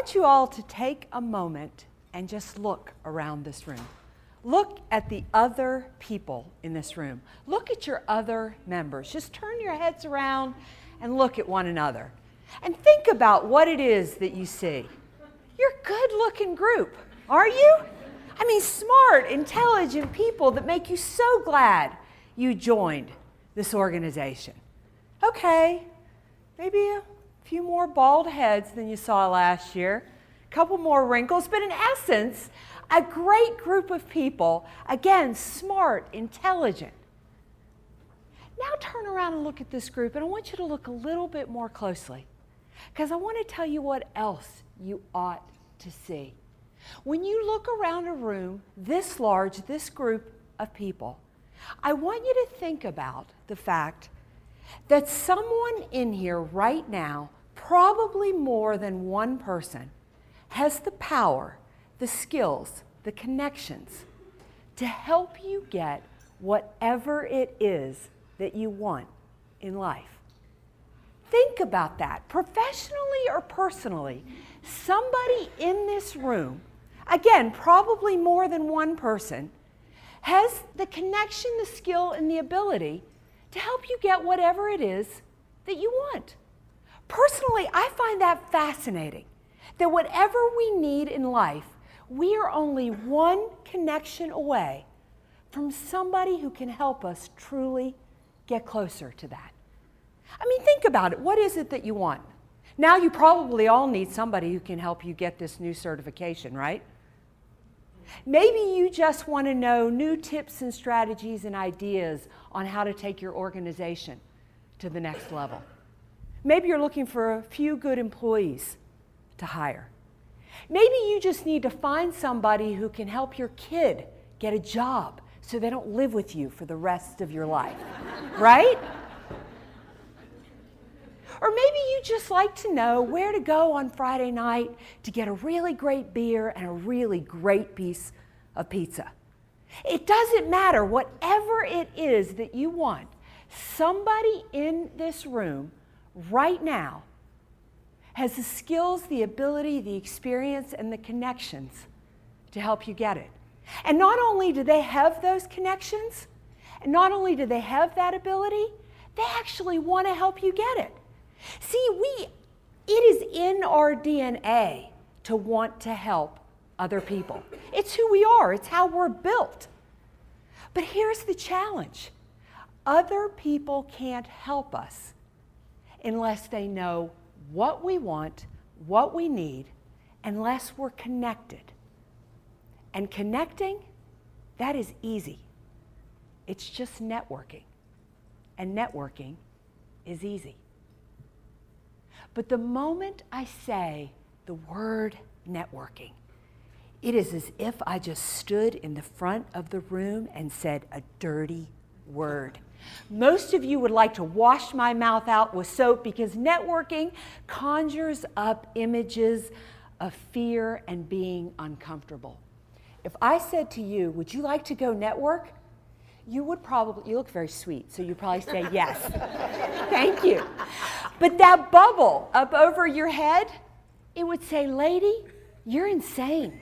want you all to take a moment and just look around this room. Look at the other people in this room. Look at your other members. Just turn your heads around and look at one another. And think about what it is that you see. You're a good-looking group, are you? I mean, smart, intelligent people that make you so glad you joined this organization. Okay, maybe a few more bald heads than you saw last year, a couple more wrinkles, but in essence, a great group of people, again, smart, intelligent. Now turn around and look at this group, and I want you to look a little bit more closely, because I want to tell you what else you ought to see. When you look around a room this large, this group of people, I want you to think about the fact that someone in here right now, probably more than one person, has the power, the skills, the connections to help you get whatever it is that you want in life. Think about that, professionally or personally. Somebody in this room, again, probably more than one person, has the connection, the skill, and the ability to help you get whatever it is that you want. Personally, I find that fascinating, that whatever we need in life, we are only one connection away from somebody who can help us truly get closer to that. I mean, think about it. What is it that you want? Now you probably all need somebody who can help you get this new certification, right? Maybe you just want to know new tips and strategies and ideas on how to take your organization to the next level. Maybe you're looking for a few good employees to hire. Maybe you just need to find somebody who can help your kid get a job so they don't live with you for the rest of your life, right? Or maybe you just like to know where to go on Friday night to get a really great beer and a really great piece of pizza. It doesn't matter, whatever it is that you want, somebody in this room right now has the skills, the ability, the experience, and the connections to help you get it. And not only do they have those connections, and not only do they have that ability, they actually want to help you get it. See, it is in our DNA to want to help other people. It's who we are. It's how we're built. But here's the challenge. Other people can't help us unless they know what we want, what we need, unless we're connected. And connecting, that is easy. It's just networking. And networking is easy. But the moment I say the word networking, it is as if I just stood in the front of the room and said a dirty word. Most of you would like to wash my mouth out with soap because networking conjures up images of fear and being uncomfortable. If I said to you, would you like to go network? You look very sweet, so you'd probably say yes. Thank you. But that bubble up over your head, it would say, lady, you're insane.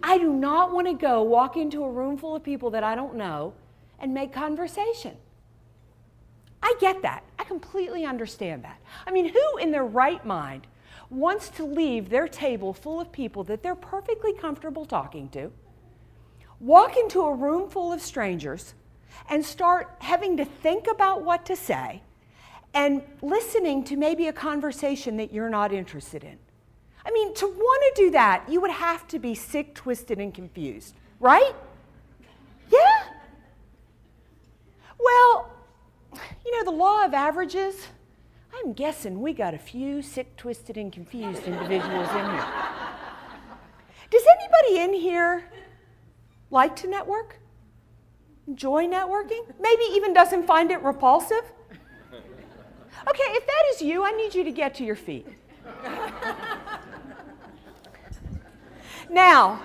I do not want to go walk into a room full of people that I don't know and make conversation. I get that. I completely understand that. I mean, who in their right mind wants to leave their table full of people that they're perfectly comfortable talking to, walk into a room full of strangers, and start having to think about what to say and listening to maybe a conversation that you're not interested in? I mean, to want to do that, you would have to be sick, twisted, and confused, right? Yeah? Well, you know, the law of averages, I'm guessing we got a few sick, twisted, and confused individuals in here. Does anybody in here like to network? Enjoy networking? Maybe even doesn't find it repulsive? Okay, if that is you, I need you to get to your feet. Now,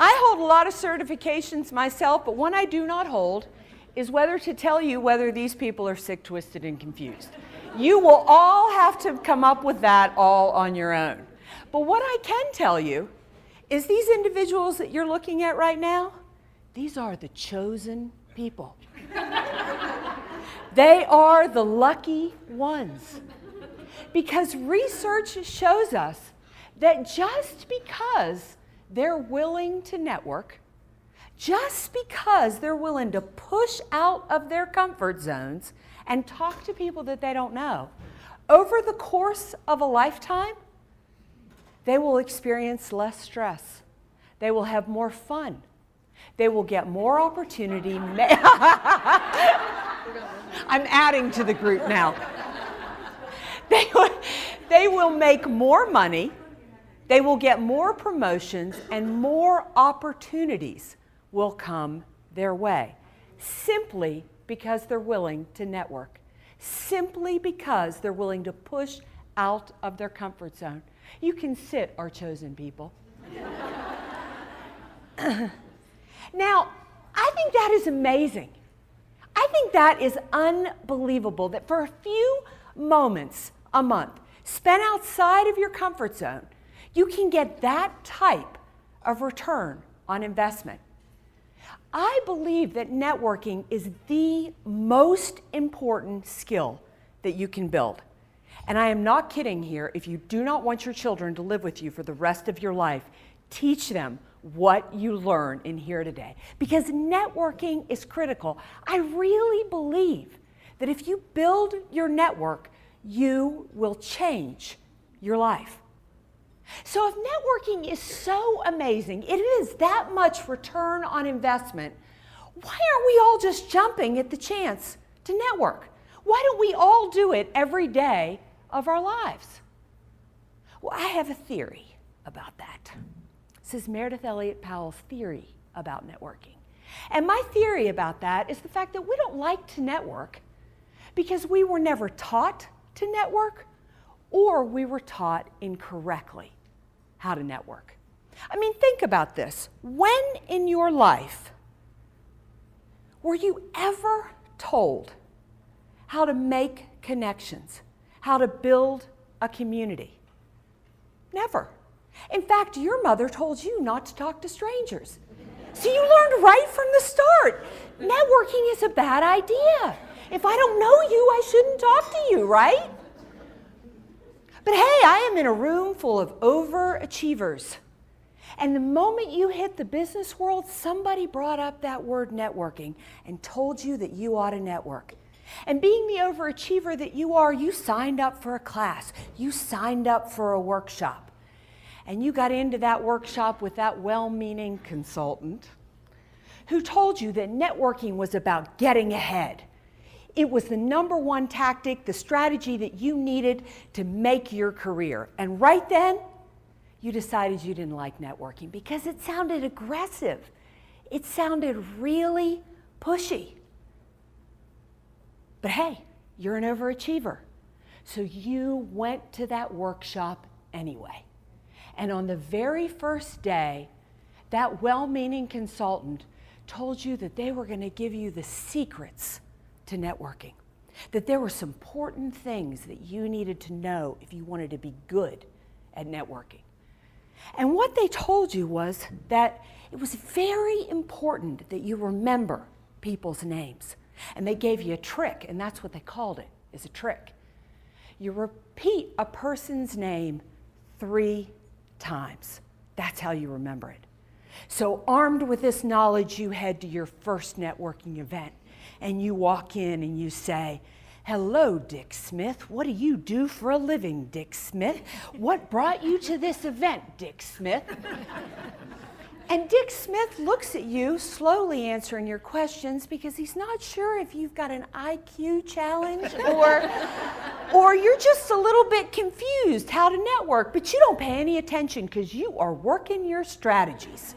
I hold a lot of certifications myself, but one I do not hold is whether to tell you whether these people are sick, twisted, and confused. You will all have to come up with that all on your own. But what I can tell you is these individuals that you're looking at right now, these are the chosen people. They are the lucky ones. Because research shows us that just because they're willing to network, just because they're willing to push out of their comfort zones and talk to people that they don't know, over the course of a lifetime, they will experience less stress. They will have more fun. They will get more opportunity. I'm adding to the group now. They will make more money. They will get more promotions, and more opportunities will come their way, simply because they're willing to network, simply because they're willing to push out of their comfort zone. You can sit, our chosen people. Now, I think that is amazing. I think that is unbelievable that for a few moments a month spent outside of your comfort zone, you can get that type of return on investment. I believe that networking is the most important skill that you can build. And I am not kidding here. If you do not want your children to live with you for the rest of your life, teach them what you learn in here today. Because networking is critical. I really believe that if you build your network, you will change your life. So if networking is so amazing, it is that much return on investment, why aren't we all just jumping at the chance to network? Why don't we all do it every day of our lives? Well, I have a theory about that. This is Meridith Elliott Powell's theory about networking. And my theory about that is the fact that we don't like to network because we were never taught to network, or we were taught incorrectly how to network. I mean, think about this. When in your life were you ever told how to make connections, how to build a community? Never. In fact, your mother told you not to talk to strangers. So you learned right from the start, networking is a bad idea. If I don't know you, I shouldn't talk to you, right? But hey, I am in a room full of overachievers. And the moment you hit the business world, somebody brought up that word networking and told you that you ought to network. And being the overachiever that you are, you signed up for a class. You signed up for a workshop. And you got into that workshop with that well-meaning consultant who told you that networking was about getting ahead. It was the number one tactic, the strategy that you needed to make your career. And right then, you decided you didn't like networking because it sounded aggressive. It sounded really pushy. But hey, you're an overachiever. So you went to that workshop anyway. And on the very first day, that well-meaning consultant told you that they were going to give you the secrets to networking, that there were some important things that you needed to know if you wanted to be good at networking. And what they told you was that it was very important that you remember people's names. And they gave you a trick, and that's what they called it, is a trick. You repeat a person's name 3 times. That's how you remember it. So armed with this knowledge, you head to your first networking event, and you walk in and you say, "Hello, Dick Smith. What do you do for a living, Dick Smith? What brought you to this event, Dick Smith?" And Dick Smith looks at you, slowly answering your questions because he's not sure if you've got an IQ challenge or you're just a little bit confused how to network, but you don't pay any attention because you are working your strategies.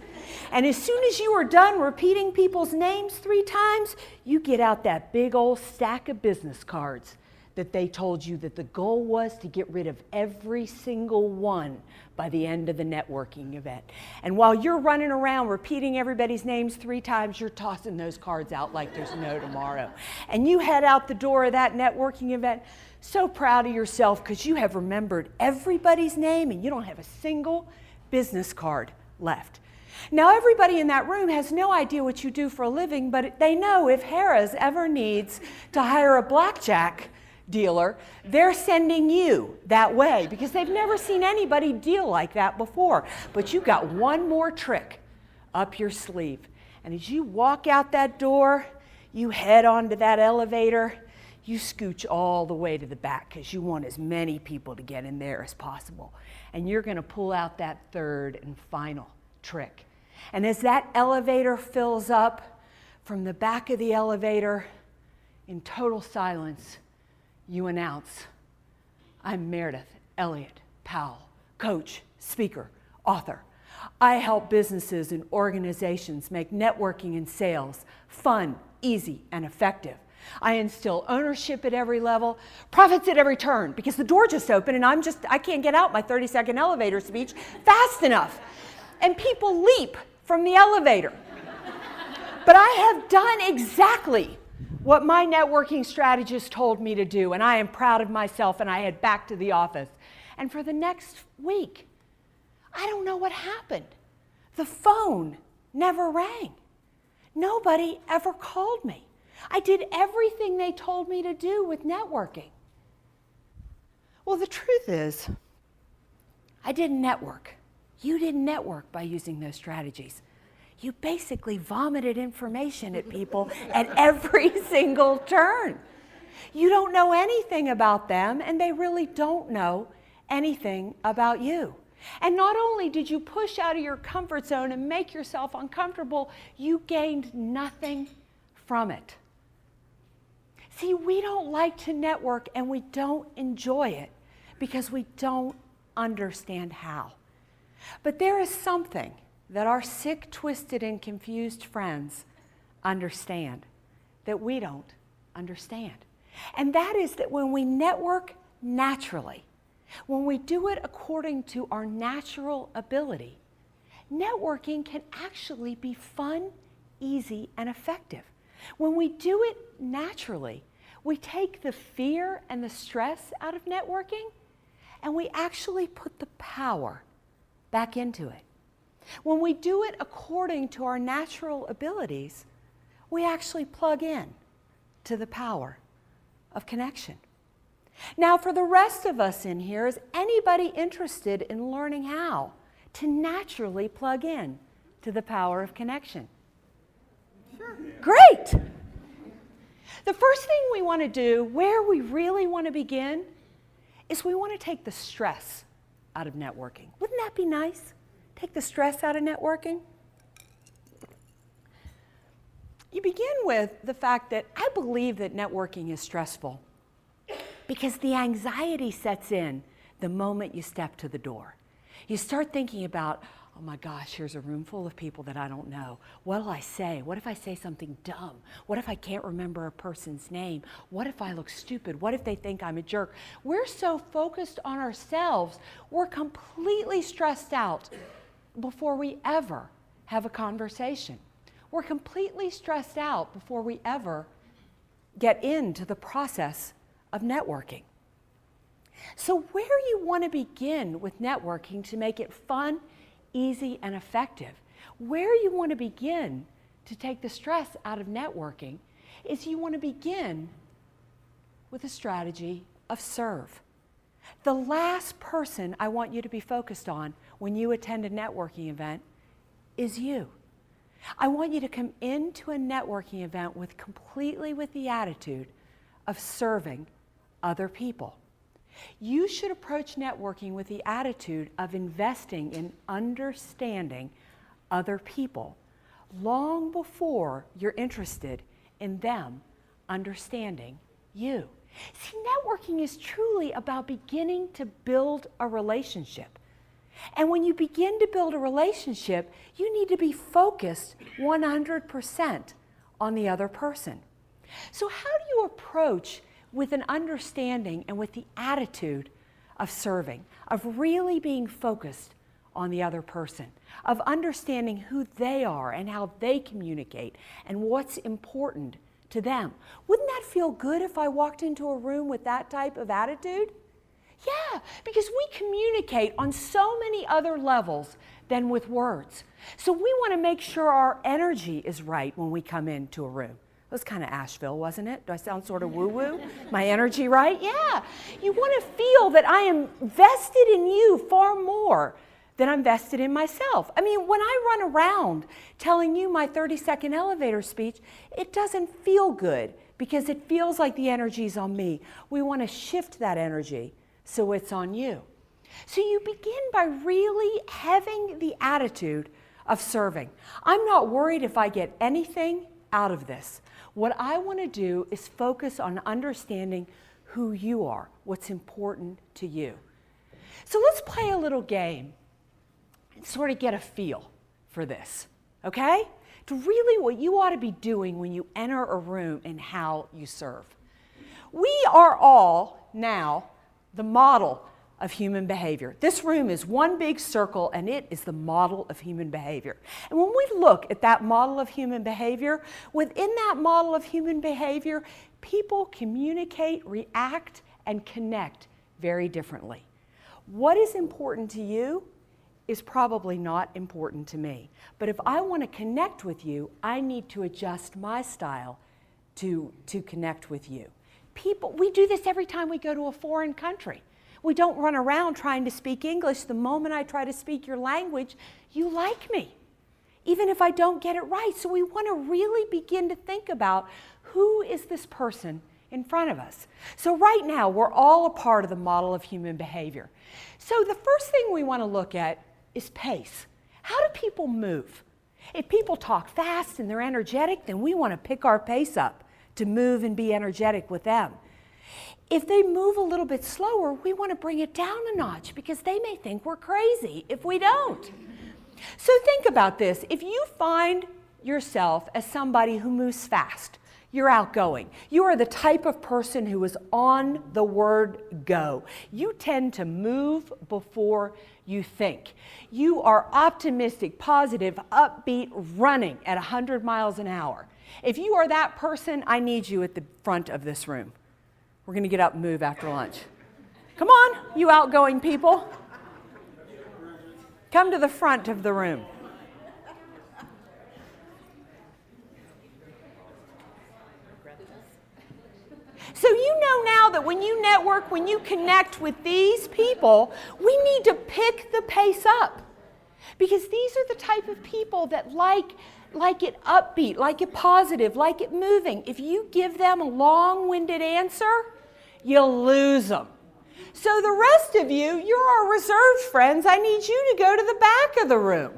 And as soon as you are done repeating people's names 3 times, you get out that big old stack of business cards that they told you that the goal was to get rid of every single one by the end of the networking event. And while you're running around repeating everybody's names 3 times, you're tossing those cards out like there's no tomorrow. And you head out the door of that networking event so proud of yourself because you have remembered everybody's name and you don't have a single business card left. Now, everybody in that room has no idea what you do for a living, but they know if Harrah's ever needs to hire a blackjack dealer, they're sending you that way because they've never seen anybody deal like that before. But you got one more trick up your sleeve. And as you walk out that door, you head onto that elevator, you scooch all the way to the back because you want as many people to get in there as possible. And you're going to pull out that third and final trick. And as that elevator fills up, from the back of the elevator, in total silence, you announce, I'm Meridith Elliott Powell, coach, speaker, author. I help businesses and organizations make networking and sales fun, easy, and effective. I instill ownership at every level, profits at every turn, because the door just opened and I can't get out my 30-second elevator speech fast enough. And people leap from the elevator. But I have done exactly what my networking strategist told me to do, and I am proud of myself, and I head back to the office. And for the next week, I don't know what happened. The phone never rang. Nobody ever called me. I did everything they told me to do with networking. Well, the truth is, I didn't network. You didn't network by using those strategies. You basically vomited information at people at every single turn. You don't know anything about them, and they really don't know anything about you. And not only did you push out of your comfort zone and make yourself uncomfortable, you gained nothing from it. See, we don't like to network and we don't enjoy it because we don't understand how. But there is something that our sick, twisted, and confused friends understand that we don't understand. And that is that when we network naturally, when we do it according to our natural ability, networking can actually be fun, easy, and effective. When we do it naturally, we take the fear and the stress out of networking, and we actually put the power back into it. When we do it according to our natural abilities, we actually plug in to the power of connection. Now, for the rest of us in here, is anybody interested in learning how to naturally plug in to the power of connection? Sure. Great! The first thing we want to do, where we really want to begin, is we want to take the stress out of networking. Wouldn't that be nice? Take the stress out of networking? You begin with the fact that I believe that networking is stressful because the anxiety sets in the moment you step to the door. You start thinking about, oh my gosh, here's a room full of people that I don't know. What'll I say? What if I say something dumb? What if I can't remember a person's name? What if I look stupid? What if they think I'm a jerk? We're so focused on ourselves, we're completely stressed out before we ever have a conversation. We're completely stressed out before we ever get into the process of networking. So where you want to begin with networking to make it fun, easy, and effective, where you want to begin to take the stress out of networking is you want to begin with a strategy of serve. The last person I want you to be focused on when you attend a networking event is you. I want you to come into a networking event completely with the attitude of serving other people. You should approach networking with the attitude of investing in understanding other people long before you're interested in them understanding you. See, networking is truly about beginning to build a relationship. And when you begin to build a relationship, you need to be focused 100% on the other person. So how do you approach with an understanding and with the attitude of serving, of really being focused on the other person, of understanding who they are and how they communicate and what's important to them. Wouldn't that feel good if I walked into a room with that type of attitude? Yeah, because we communicate on so many other levels than with words. So we want to make sure our energy is right when we come into a room. It was kind of Asheville, wasn't it? Do I sound sort of woo-woo? My energy right? Yeah. You want to feel that I am vested in you far more than I'm vested in myself. I mean, when I run around telling you my 30-second elevator speech, it doesn't feel good because it feels like the energy's on me. We want to shift that energy so it's on you. So you begin by really having the attitude of serving. I'm not worried if I get anything out of this. What I want to do is focus on understanding who you are, what's important to you. So let's play a little game and sort of get a feel for this, okay? To really what you ought to be doing when you enter a room and how you serve. We are all now the model of human behavior. This room is one big circle and it is the model of human behavior. And when we look at that model of human behavior, within that model of human behavior, people communicate, react, and connect very differently. What is important to you is probably not important to me. But if I want to connect with you, I need to adjust my style to connect with you. People, we do this every time we go to a foreign country. We don't run around trying to speak English. The moment I try to speak your language, you like me, even if I don't get it right. So we want to really begin to think about who is this person in front of us. So right now, we're all a part of the model of human behavior. So the first thing we want to look at is pace. How do people move? If people talk fast and they're energetic, then we want to pick our pace up to move and be energetic with them. If they move a little bit slower, we want to bring it down a notch because they may think we're crazy if we don't. So think about this. If you find yourself as somebody who moves fast, you're outgoing. You are the type of person who is on the word go. You tend to move before you think. You are optimistic, positive, upbeat, running at 100 miles an hour. If you are that person, I need you at the front of this room. We're going to get up and move after lunch. Come on, you outgoing people. Come to the front of the room. So you know now that when you network, when you connect with these people, we need to pick the pace up. Because these are the type of people that like it upbeat, like it positive, like it moving. If you give them a long-winded answer, you'll lose them. So the rest of you, you're our reserved friends. I need you to go to the back of the room.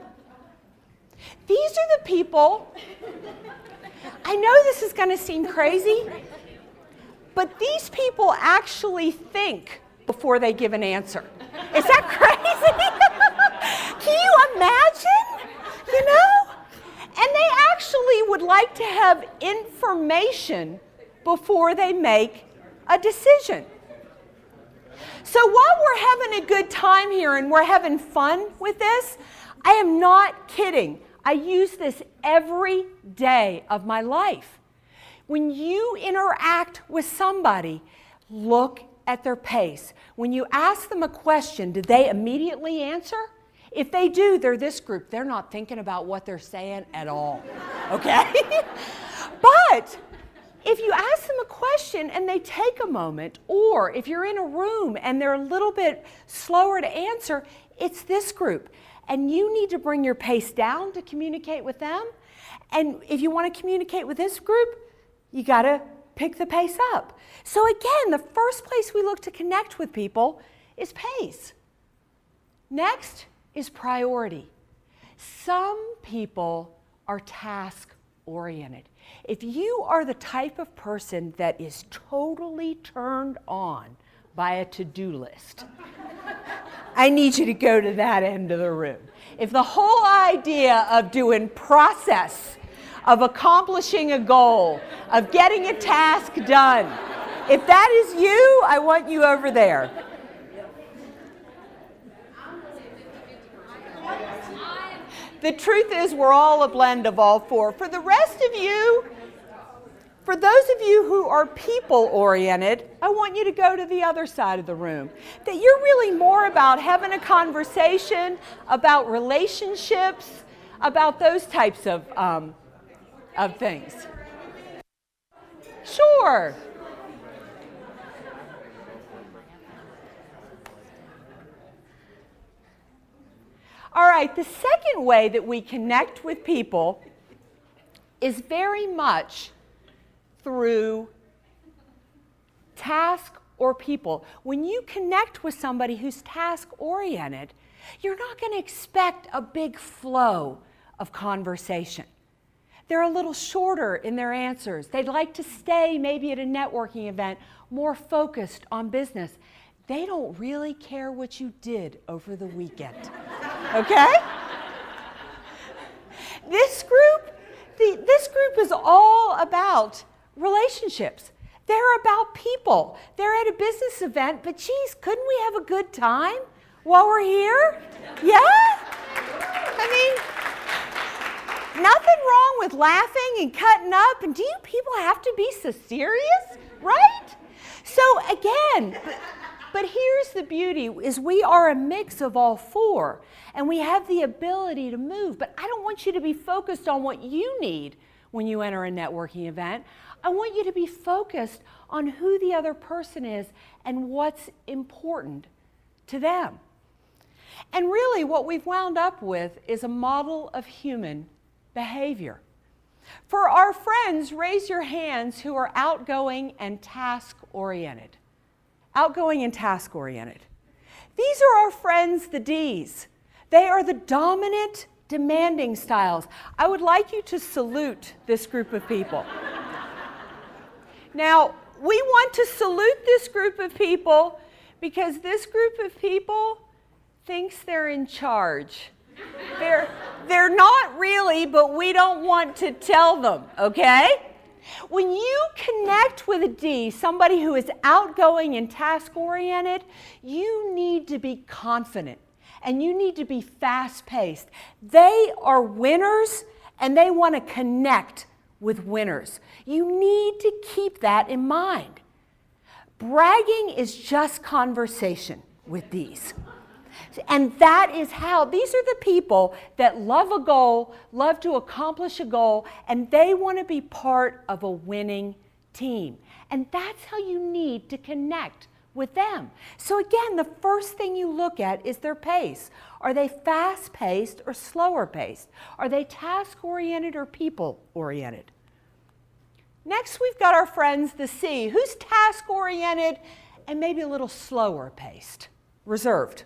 These are the people, I know this is going to seem crazy, but these people actually think before they give an answer. Is that crazy? Can you imagine? You know? And they actually would like to have information before they make a decision. So while we're having a good time here and we're having fun with this, I am not kidding. I use this every day of my life. When you interact with somebody, look at their pace. When you ask them a question, do they immediately answer? If they do, they're this group. They're not thinking about what they're saying at all, okay? But if you ask them a question and they take a moment, or if you're in a room and they're a little bit slower to answer, it's this group. And you need to bring your pace down to communicate with them. And if you want to communicate with this group, you got to pick the pace up. So again, the first place we look to connect with people is pace. Next is priority. Some people are task-oriented. If you are the type of person that is totally turned on by a to-do list, I need you to go to that end of the room. If the whole idea of doing process, of accomplishing a goal, of getting a task done, If that is you, I want you over there. The truth is we're all a blend of all four. For the rest of you, for those of you who are people-oriented, I want you to go to the other side of the room. That you're really more about having a conversation, about relationships, about those types of things. Sure. All right, the second way that we connect with people is very much through task or people. When you connect with somebody who's task-oriented, you're not going to expect a big flow of conversation. They're a little shorter in their answers. They'd like to stay maybe at a networking event more focused on business. They don't really care what you did over the weekend. Okay? This group is all about relationships. They're about people. They're at a business event, but geez, couldn't we have a good time while we're here? Yeah? I mean, nothing wrong with laughing and cutting up, and do you people have to be so serious, right? So again, but here's the beauty, is we are a mix of all four, and we have the ability to move, but I don't want you to be focused on what you need when you enter a networking event. I want you to be focused on who the other person is and what's important to them. And really what we've wound up with is a model of human behavior. For our friends, raise your hands who are outgoing and task-oriented. Outgoing and task-oriented. These are our friends, the Ds. They are the dominant, demanding styles. I would like you to salute this group of people. Now, we want to salute this group of people because this group of people thinks they're in charge. They're not really, but we don't want to tell them, okay? When you connect with a D, somebody who is outgoing and task-oriented, you need to be confident and you need to be fast-paced. They are winners and they want to connect with winners. You need to keep that in mind. Bragging is just conversation with these. And that is how, these are the people that love a goal, love to accomplish a goal, and they want to be part of a winning team. And that's how you need to connect with them. So again, the first thing you look at is their pace. Are they fast-paced or slower-paced? Are they task-oriented or people-oriented? Next, we've got our friends, the C, who's task-oriented and maybe a little slower-paced, reserved.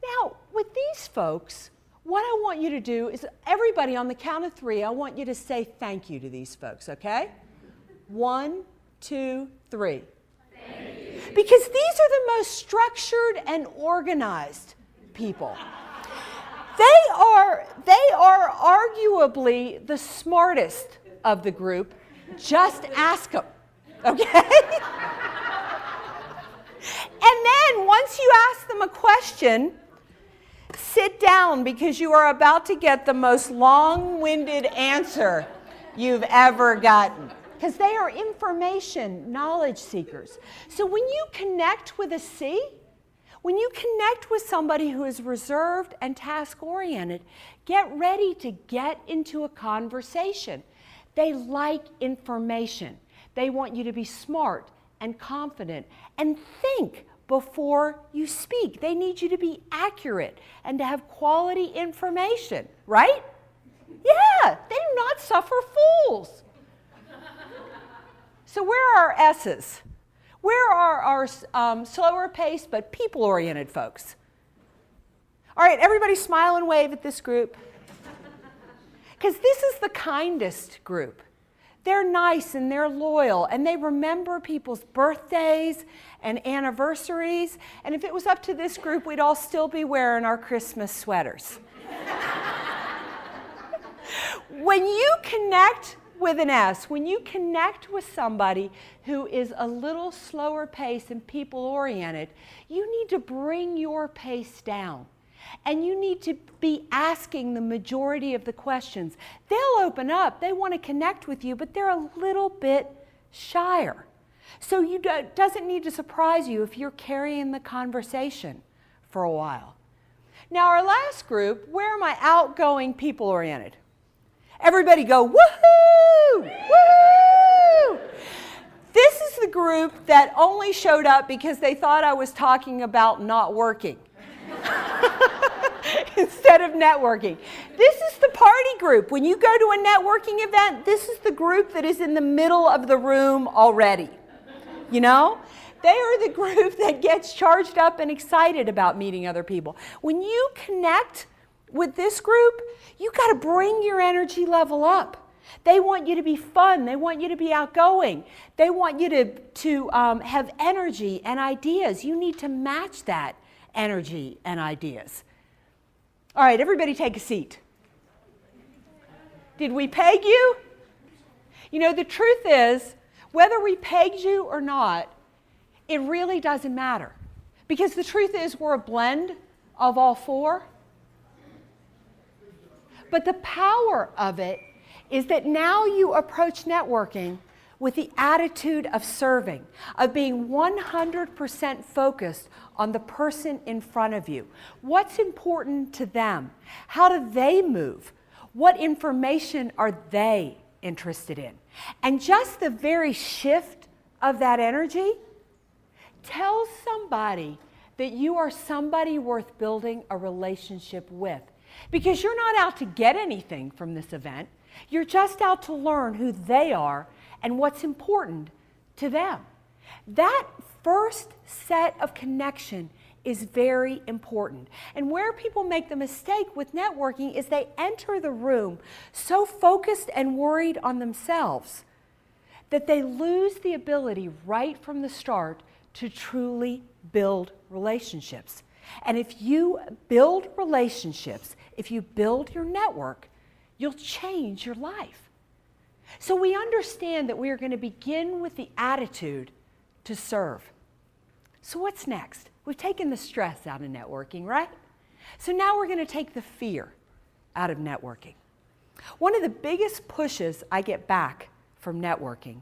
Now, with these folks, what I want you to do is, everybody on the count of 3, I want you to say thank you to these folks, okay? 1, 2, 3. Thank you. Because these are the most structured and organized people. They are arguably the smartest of the group. Just ask them, okay? And then once you ask them a question, sit down because you are about to get the most long-winded answer you've ever gotten. Because they are information, knowledge seekers. So when you connect with a C, when you connect with somebody who is reserved and task-oriented, get ready to get into a conversation. They like information. They want you to be smart and confident and think before you speak. They need you to be accurate and to have quality information, right? Yeah, they do not suffer fools. So where are our S's? Where are our slower paced but people-oriented folks? All right, everybody smile and wave at this group. Because this is the kindest group. They're nice and they're loyal and they remember people's birthdays and anniversaries. And if it was up to this group, we'd all still be wearing our Christmas sweaters. When you connect with an S, when you connect with somebody who is a little slower paced and people-oriented, you need to bring your pace down. And you need to be asking the majority of the questions. They'll open up, they want to connect with you, but they're a little bit shyer. So it doesn't need to surprise you if you're carrying the conversation for a while. Now our last group, where are my outgoing people-oriented? Everybody go, woohoo! Woohoo! This is the group that only showed up because they thought I was talking about not working instead of networking. This is the party group. When you go to a networking event, this is the group that is in the middle of the room already. You know? They are the group that gets charged up and excited about meeting other people. When you connect with this group, you got to bring your energy level up. They want you to be fun. They want you to be outgoing. They want you to have energy and ideas. You need to match that energy and ideas. All right, everybody take a seat. Did we peg you? You know, the truth is, whether we pegged you or not, it really doesn't matter. Because the truth is, we're a blend of all four. But the power of it is that now you approach networking with the attitude of serving, of being 100% focused on the person in front of you. What's important to them? How do they move? What information are they interested in? And just the very shift of that energy tells somebody that you are somebody worth building a relationship with. Because you're not out to get anything from this event. You're just out to learn who they are and what's important to them. That first set of connection is very important. And where people make the mistake with networking is they enter the room so focused and worried on themselves that they lose the ability right from the start to truly build relationships. And if you build relationships, if you build your network, you'll change your life. So we understand that we are going to begin with the attitude to serve. So what's next? We've taken the stress out of networking, right? So now we're going to take the fear out of networking. One of the biggest pushes I get back from networking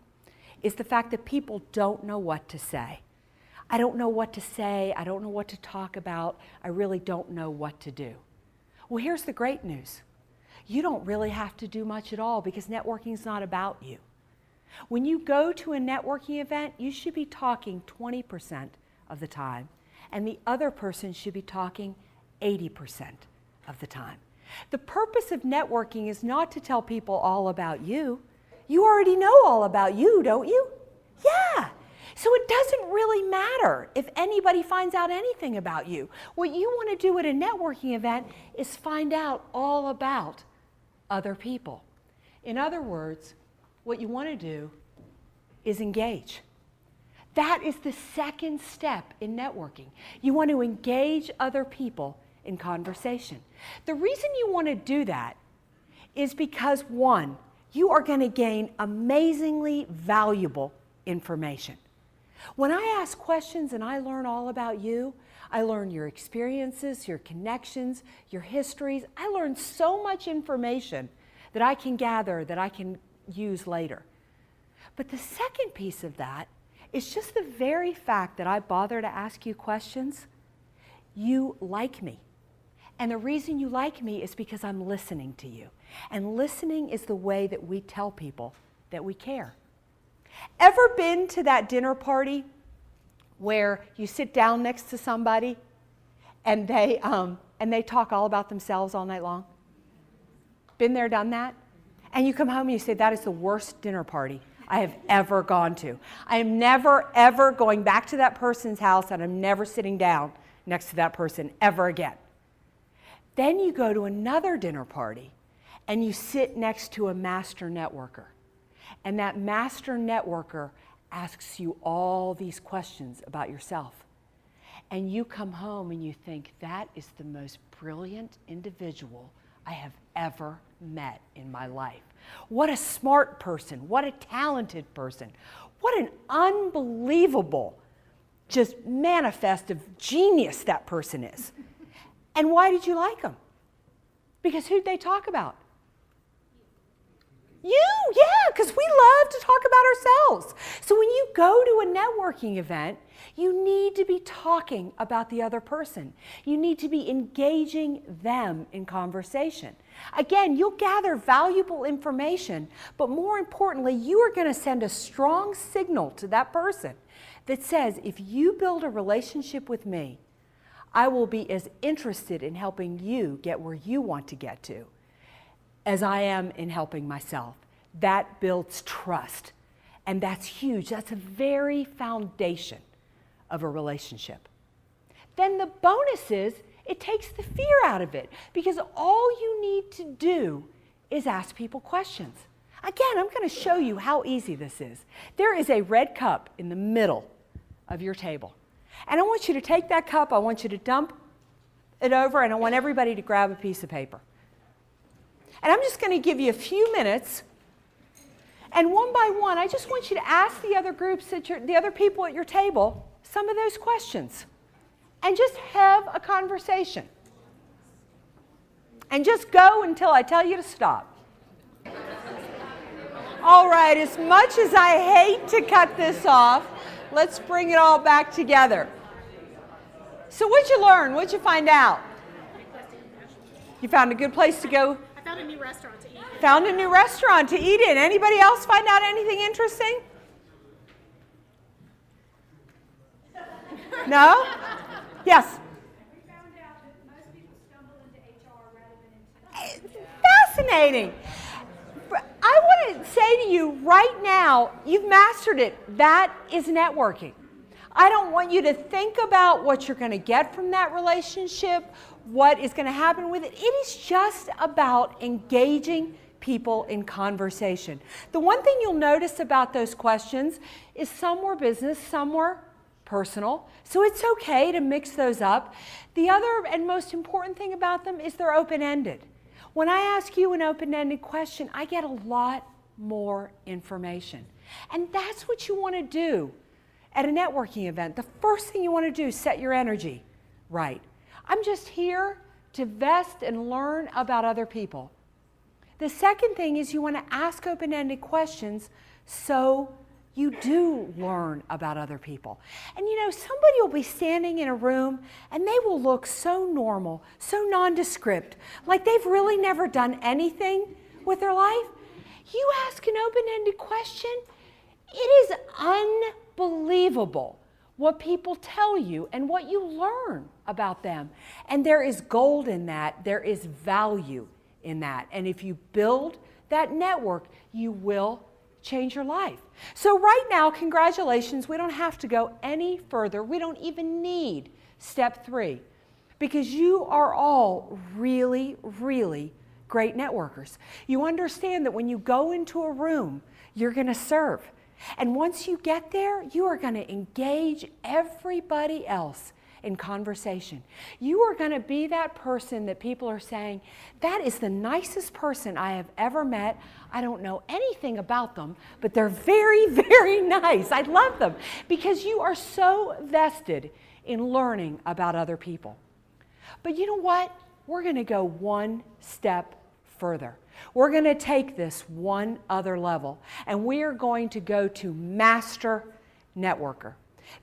is the fact that people don't know what to say. I don't know what to say. I don't know what to talk about. I really don't know what to do. Well, here's the great news. You don't really have to do much at all because networking is not about you. When you go to a networking event, you should be talking 20% of the time, and the other person should be talking 80% of the time. The purpose of networking is not to tell people all about you. You already know all about you, don't you? Yeah. So it doesn't really matter if anybody finds out anything about you. What you want to do at a networking event is find out all about other people. In other words, what you want to do is engage. That is the second step in networking. You want to engage other people in conversation. The reason you want to do that is because, one, you are going to gain amazingly valuable information. When I ask questions and I learn all about you, I learn your experiences, your connections, your histories. I learn so much information that I can gather, that I can use later. But the second piece of that is just the very fact that I bother to ask you questions. You like me. And the reason you like me is because I'm listening to you. And listening is the way that we tell people that we care. Ever been to that dinner party where you sit down next to somebody and they talk all about themselves all night long? Been there, done that? And you come home and you say, that is the worst dinner party I have ever gone to. I am never, ever going back to that person's house, and I'm never sitting down next to that person ever again. Then you go to another dinner party and you sit next to a master networker. And that master networker asks you all these questions about yourself. And you come home and you think, that is the most brilliant individual I have ever met in my life. What a smart person, what a talented person, what an unbelievable just manifest of genius that person is. And why did you like them? Because who'd they talk about? You, yeah, because we love to talk about ourselves. So when you go to a networking event, you need to be talking about the other person. You need to be engaging them in conversation. Again, you'll gather valuable information, but more importantly, you are going to send a strong signal to that person that says, if you build a relationship with me, I will be as interested in helping you get where you want to get to as I am in helping myself. That builds trust. And that's huge. That's a very foundation of a relationship. Then the bonus is it takes the fear out of it, because all you need to do is ask people questions. Again, I'm going to show you how easy this is. There is a red cup in the middle of your table. And I want you to take that cup, I want you to dump it over, and I want everybody to grab a piece of paper. And I'm just going to give you a few minutes, and one by one, I just want you to ask the other groups, the other people at your table, some of those questions. And just have a conversation. And just go until I tell you to stop. All right, as much as I hate to cut this off, let's bring it all back together. So what'd you learn? What'd you find out? You found a good place to go? I found a new restaurant to eat. Found a new restaurant to eat in. Anybody else find out anything interesting? No? Yes? We found out that most people stumble into HR rather than into... Fascinating. I want to say to you right now, you've mastered it. That is networking. I don't want you to think about what you're going to get from that relationship, what is going to happen with it. It is just about engaging people in conversation. The one thing you'll notice about those questions is some were business, some were personal. So it's okay to mix those up. The other and most important thing about them is they're open-ended. When I ask you an open-ended question, I get a lot more information. And that's what you want to do at a networking event. The first thing you want to do is set your energy right. I'm just here to vest and learn about other people. The second thing is you want to ask open-ended questions so you do learn about other people. And you know, somebody will be standing in a room and they will look so normal, so nondescript, like they've really never done anything with their life. You ask an open-ended question, it is unbelievable what people tell you and what you learn about them. And there is gold in that, there is value in that. And if you build that network, you will change your life. So right now, congratulations, we don't have to go any further. We don't even need step 3, because you are all really, really great networkers. You understand that when you go into a room, you're going to serve. And once you get there, you are going to engage everybody else in conversation. You are going to be that person that people are saying, that is the nicest person I have ever met. I don't know anything about them, but they're very, very nice. I love them, because you are so vested in learning about other people. But you know what? We're going to go one step further. We're going to take this one other level, and we are going to go to master networker.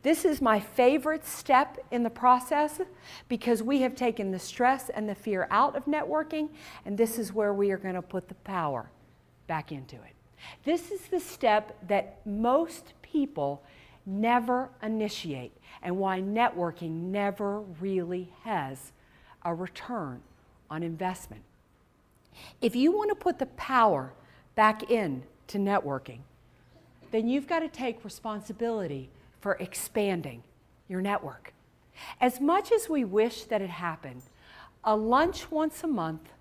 This is my favorite step in the process, because we have taken the stress and the fear out of networking, and this is where we are going to put the power back into it. This is the step that most people never initiate, and why networking never really has a return on investment. If you want to put the power back into networking, then you've got to take responsibility for expanding your network. As much as we wish that it happened, a lunch once a month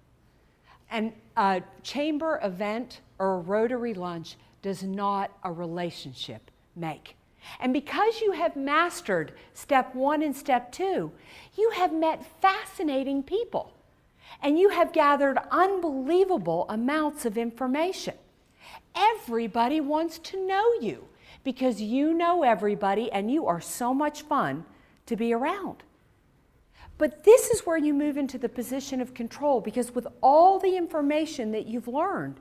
and a chamber event or a Rotary lunch does not a relationship make. And because you have mastered step 1 and step 2, you have met fascinating people. and you have gathered unbelievable amounts of information. Everybody wants to know you because you know everybody and you are so much fun to be around. But this is where you move into the position of control, because with all the information that you've learned,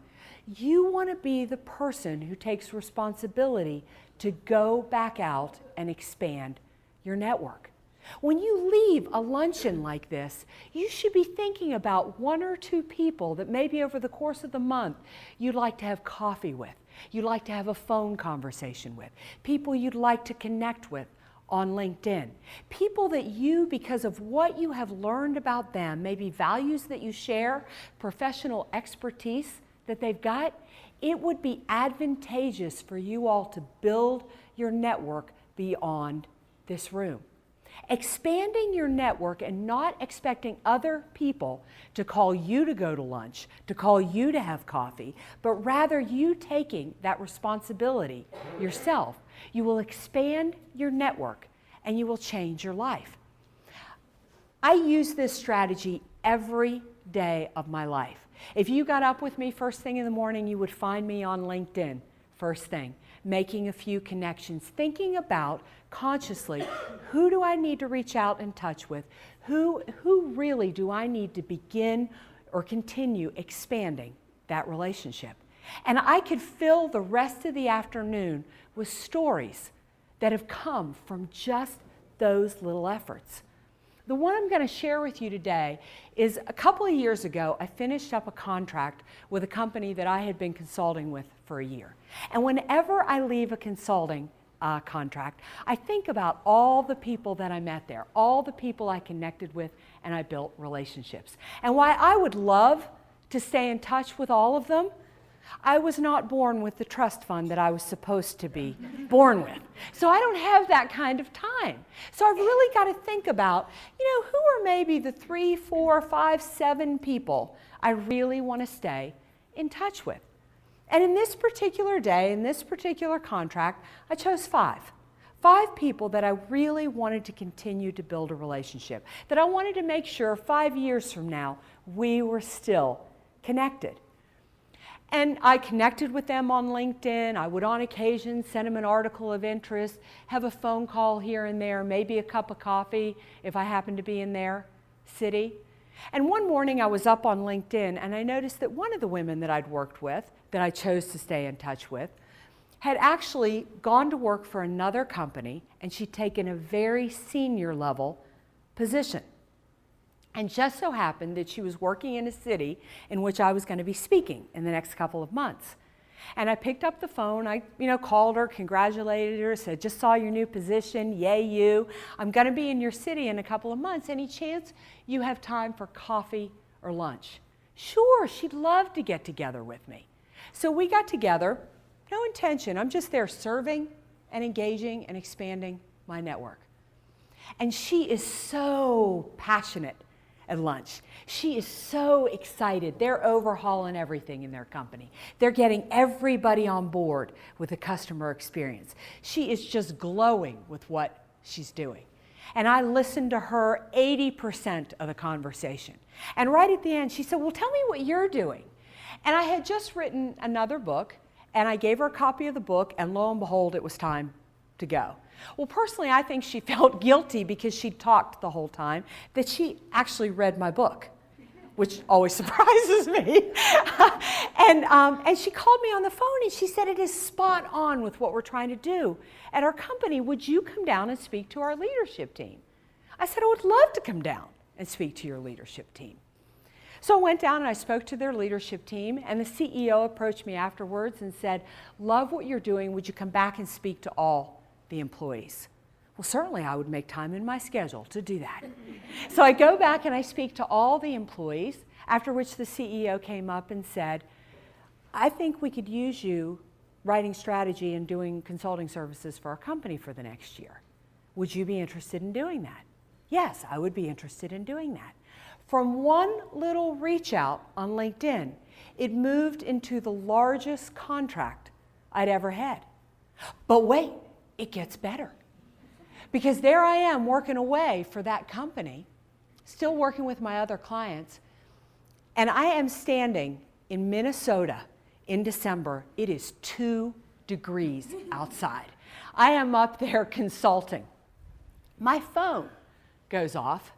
you want to be the person who takes responsibility to go back out and expand your network. When you leave a luncheon like this, you should be thinking about 1 or 2 people that maybe over the course of the month you'd like to have coffee with, you'd like to have a phone conversation with, people you'd like to connect with on LinkedIn. People that you, because of what you have learned about them, maybe values that you share, professional expertise that they've got, it would be advantageous for you all to build your network beyond this room. Expanding your network and not expecting other people to call you to go to lunch, to call you to have coffee, but rather you taking that responsibility yourself. You will expand your network and you will change your life. I use this strategy every day of my life. If you got up with me first thing in the morning, you would find me on LinkedIn first thing, making a few connections, thinking about consciously, who do I need to reach out and touch with? Who really do I need to begin or continue expanding that relationship? And I could fill the rest of the afternoon with stories that have come from just those little efforts. The one I'm going to share with you today is a couple of years ago, I finished up a contract with a company that I had been consulting with for a year. And whenever I leave a consulting contract, I think about all the people that I met there, all the people I connected with, and I built relationships. And while I would love to stay in touch with all of them, I was not born with the trust fund that I was supposed to be born with. So I don't have that kind of time. So I've really got to think about, who are maybe the 3, 4, 5, 7 people I really want to stay in touch with. And in this particular day, in this particular contract, I chose 5. 5 people that I really wanted to continue to build a relationship, that I wanted to make sure 5 years from now we were still connected. And I connected with them on LinkedIn. I would on occasion send them an article of interest, have a phone call here and there, maybe a cup of coffee if I happened to be in their city. And one morning I was up on LinkedIn and I noticed that one of the women that I'd worked with, that I chose to stay in touch with, had actually gone to work for another company and she'd taken a very senior level position. And just so happened that she was working in a city in which I was going to be speaking in the next couple of months. And I picked up the phone, I called her, congratulated her, said, just saw your new position, yay you. I'm going to be in your city in a couple of months. Any chance you have time for coffee or lunch? Sure, she'd love to get together with me. So we got together, no intention. I'm just there serving and engaging and expanding my network. And she is so passionate at lunch. She is so excited. They're overhauling everything in their company. They're getting everybody on board with the customer experience. She is just glowing with what she's doing. And I listened to her 80% of the conversation. And right at the end, she said, well, tell me what you're doing. And I had just written another book, and I gave her a copy of the book, and lo and behold, it was time to go. Well, personally, I think she felt guilty because she talked the whole time, that she actually read my book, which always surprises me. And she called me on the phone and she said, it is spot on with what we're trying to do at our company. Would you come down and speak to our leadership team? I said, I would love to come down and speak to your leadership team. So I went down and I spoke to their leadership team, and the CEO approached me afterwards and said, love what you're doing. Would you come back and speak to all the employees? Well, certainly I would make time in my schedule to do that. So I go back and I speak to all the employees, after which the CEO came up and said, I think we could use you writing strategy and doing consulting services for our company for the next year. Would you be interested in doing that? Yes, I would be interested in doing that. From one little reach out on LinkedIn, it moved into the largest contract I'd ever had. But wait, it gets better. Because there I am working away for that company, still working with my other clients, And I am standing in Minnesota in December. It is 2 degrees outside. I am up there consulting. My phone goes off,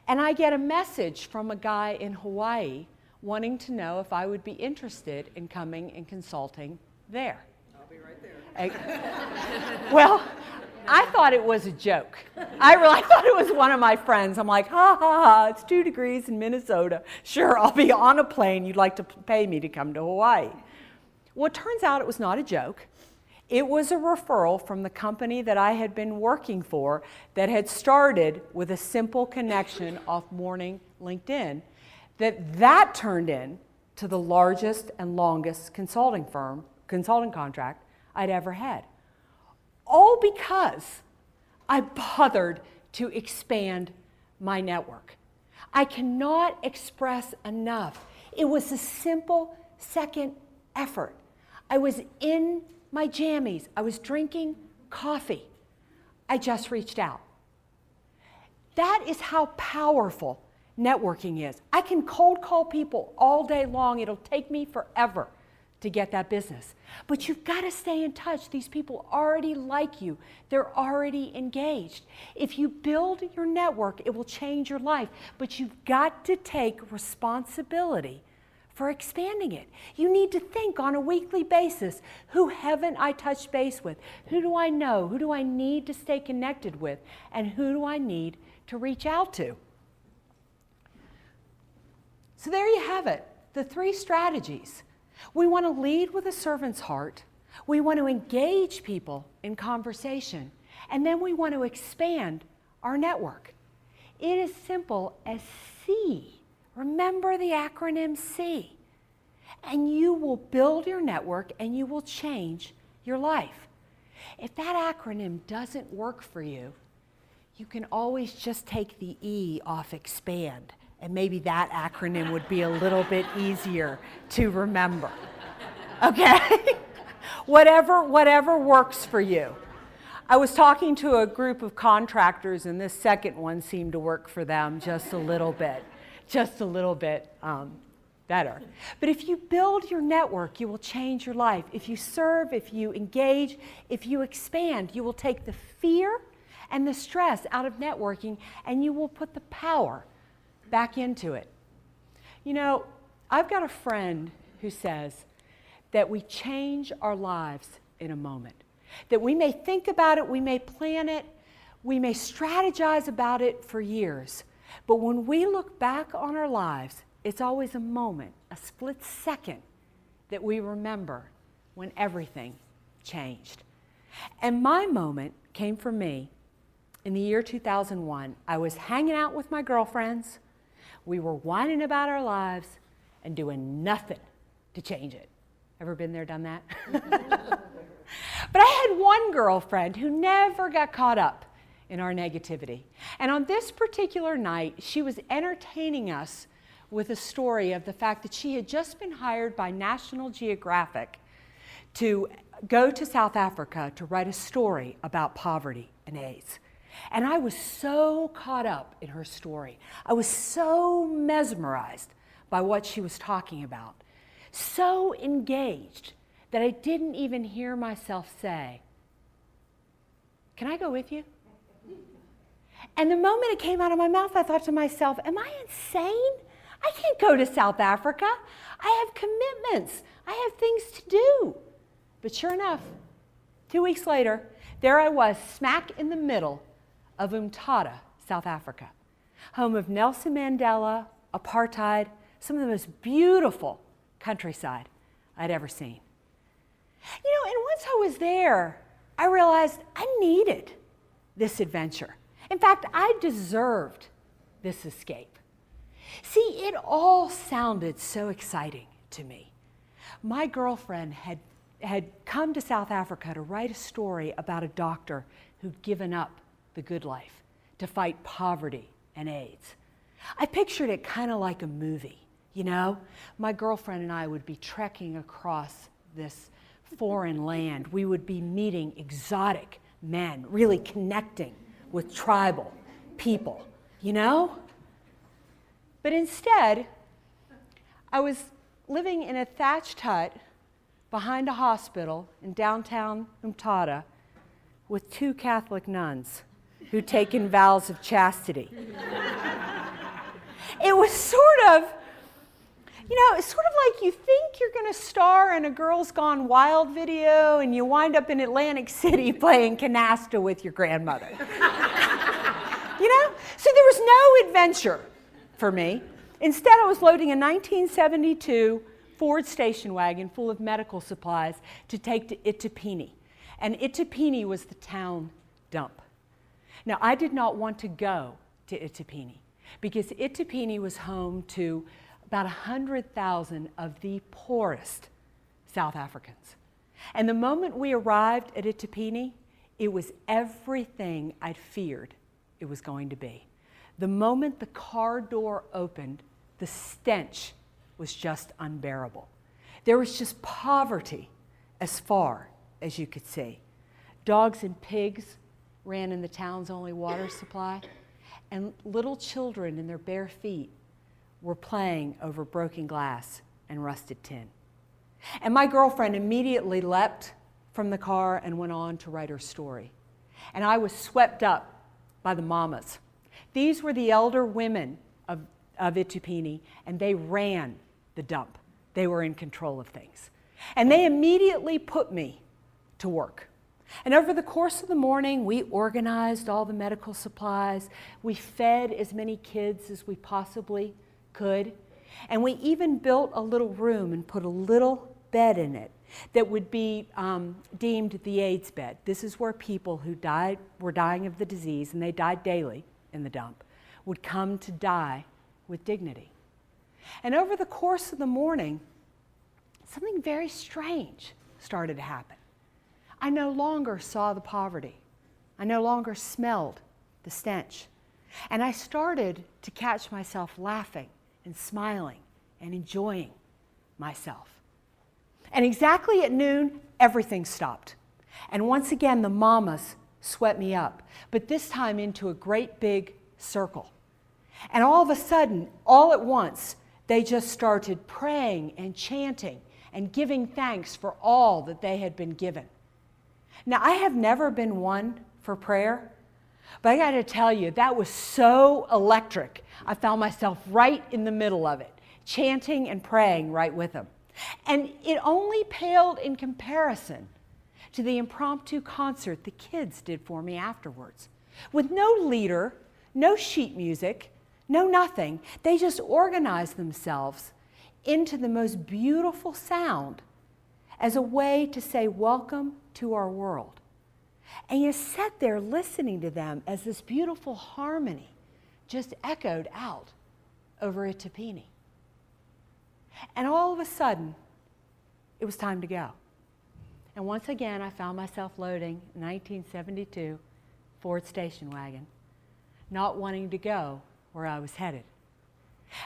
and I get a message from a guy in Hawaii wanting to know if I would be interested in coming and consulting there. I'll be right there. Well, I thought it was a joke. I really thought it was one of my friends. I'm like, ha, ha, ha, it's 2 degrees in Minnesota. Sure, I'll be on a plane. You'd like to pay me to come to Hawaii. Well, it turns out it was not a joke. It was a referral from the company that I had been working for that had started with a simple connection off morning LinkedIn that turned into the largest and longest consulting contract I'd ever had. All because I bothered to expand my network. I cannot express enough. It was a simple second effort. I was in my jammies. I was drinking coffee. I just reached out. That is how powerful networking is. I can cold call people all day long. It'll take me forever to get that business. But you've got to stay in touch. These people already like you. They're already engaged. If you build your network, it will change your life. But you've got to take responsibility for expanding it. You need to think on a weekly basis, who haven't I touched base with? Who do I know? Who do I need to stay connected with? And who do I need to reach out to? So there you have it, the 3 strategies. We want to lead with a servant's heart. We want to engage people in conversation. And then we want to expand our network. It is simple as C. Remember the acronym C. And you will build your network and you will change your life. If that acronym doesn't work for you, you can always just take the E off expand. And maybe that acronym would be a little bit easier to remember. Okay? Whatever works for you. I was talking to a group of contractors, and this second one seemed to work for them just a little bit better. But if you build your network, you will change your life. If you serve, if you engage, if you expand, you will take the fear and the stress out of networking, and you will put the power back into it. You know, I've got a friend who says that we change our lives in a moment. That we may think about it, we may plan it, we may strategize about it for years. But when we look back on our lives, it's always a moment, a split second, that we remember when everything changed. And my moment came for me in the year 2001. I was hanging out with my girlfriends. We were whining about our lives and doing nothing to change it. Ever been there, done that? But I had one girlfriend who never got caught up in our negativity. And on this particular night, she was entertaining us with a story of the fact that she had just been hired by National Geographic to go to South Africa to write a story about poverty and AIDS. And I was so caught up in her story. I was so mesmerized by what she was talking about, so engaged that I didn't even hear myself say, "Can I go with you?" And the moment it came out of my mouth, I thought to myself, am I insane? I can't go to South Africa. I have commitments. I have things to do. But sure enough, 2 weeks later, there I was, smack in the middle of Umtata, South Africa, home of Nelson Mandela, apartheid, some of the most beautiful countryside I'd ever seen. You know, and once I was there, I realized I needed this adventure. In fact, I deserved this escape. See, it all sounded so exciting to me. My girlfriend had come to South Africa to write a story about a doctor who'd given up the good life to fight poverty and AIDS. I pictured it kind of like a movie, you know? My girlfriend and I would be trekking across this foreign land. We would be meeting exotic men, really connecting with tribal people, you know? But instead, I was living in a thatched hut behind a hospital in downtown Umtata with 2 Catholic nuns who'd taken vows of chastity. It was sort of, it's sort of like you think you're going to star in a Girls Gone Wild video and you wind up in Atlantic City playing canasta with your grandmother. So there was no adventure for me. Instead, I was loading a 1972 Ford station wagon full of medical supplies to take to Itapini. And Itapini was the town dump. Now, I did not want to go to Itapini because Itapini was home to about 100,000 of the poorest South Africans. And the moment we arrived at Itapini, it was everything I'd feared it was going to be. The moment the car door opened, the stench was just unbearable. There was just poverty as far as you could see. Dogs and pigs ran in the town's only water supply, and little children in their bare feet were playing over broken glass and rusted tin. And my girlfriend immediately leapt from the car and went on to write her story. And I was swept up by the mamas. These were the elder women of Itapini, and they ran the dump. They were in control of things. And they immediately put me to work. And over the course of the morning, we organized all the medical supplies. We fed as many kids as we possibly could. And we even built a little room and put a little bed in it that would be deemed the AIDS bed. This is where people who were dying of the disease, and they died daily in the dump, would come to die with dignity. And over the course of the morning, something very strange started to happen. I no longer saw the poverty. I no longer smelled the stench. And I started to catch myself laughing and smiling and enjoying myself. And exactly at noon, everything stopped. And once again, the mamas swept me up, but this time into a great big circle. And all of a sudden, all at once, they just started praying and chanting and giving thanks for all that they had been given. Now, I have never been one for prayer, but I got to tell you, that was so electric. I found myself right in the middle of it, chanting and praying right with them. And it only paled in comparison to the impromptu concert the kids did for me afterwards. With no leader, no sheet music, no nothing. They just organized themselves into the most beautiful sound as a way to say welcome to our world. And you sat there listening to them as this beautiful harmony just echoed out over Itapini. And all of a sudden, it was time to go. And once again, I found myself loading a 1972 Ford station wagon, not wanting to go where I was headed.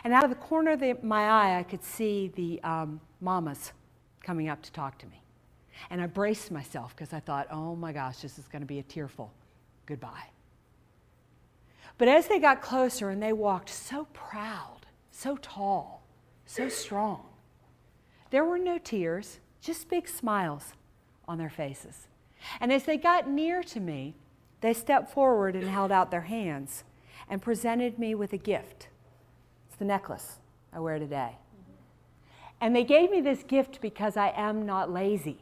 And out of the corner of my eye, I could see the mamas coming up to talk to me. And I braced myself because I thought, oh my gosh, this is going to be a tearful goodbye. But as they got closer and they walked so proud, so tall, so strong, there were no tears, just big smiles on their faces. And as they got near to me, they stepped forward and held out their hands and presented me with a gift. It's the necklace I wear today. And they gave me this gift because I am not lazy,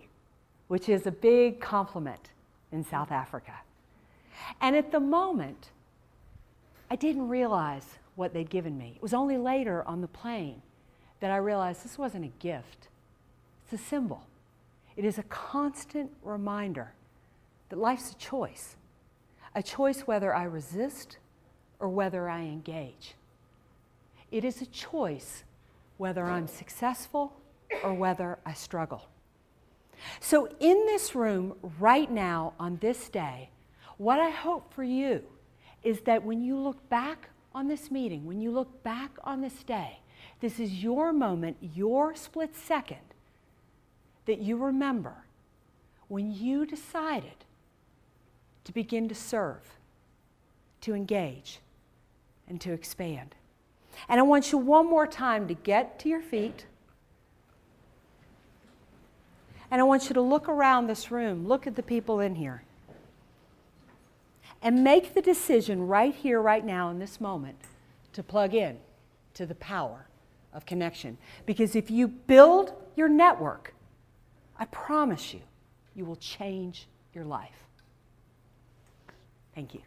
which is a big compliment in South Africa. And at the moment, I didn't realize what they'd given me. It was only later on the plane that I realized this wasn't a gift. It's a symbol. It is a constant reminder that life's a choice whether I resist or whether I engage. It is a choice whether I'm successful or whether I struggle. So in this room right now on this day, what I hope for you is that when you look back on this meeting, when you look back on this day, this is your moment, your split second, that you remember when you decided to begin to serve, to engage, and to expand. And I want you one more time to get to your feet. And I want you to look around this room, look at the people in here, and make the decision right here, right now, in this moment, to plug in to the power of connection. Because if you build your network, I promise you, you will change your life. Thank you.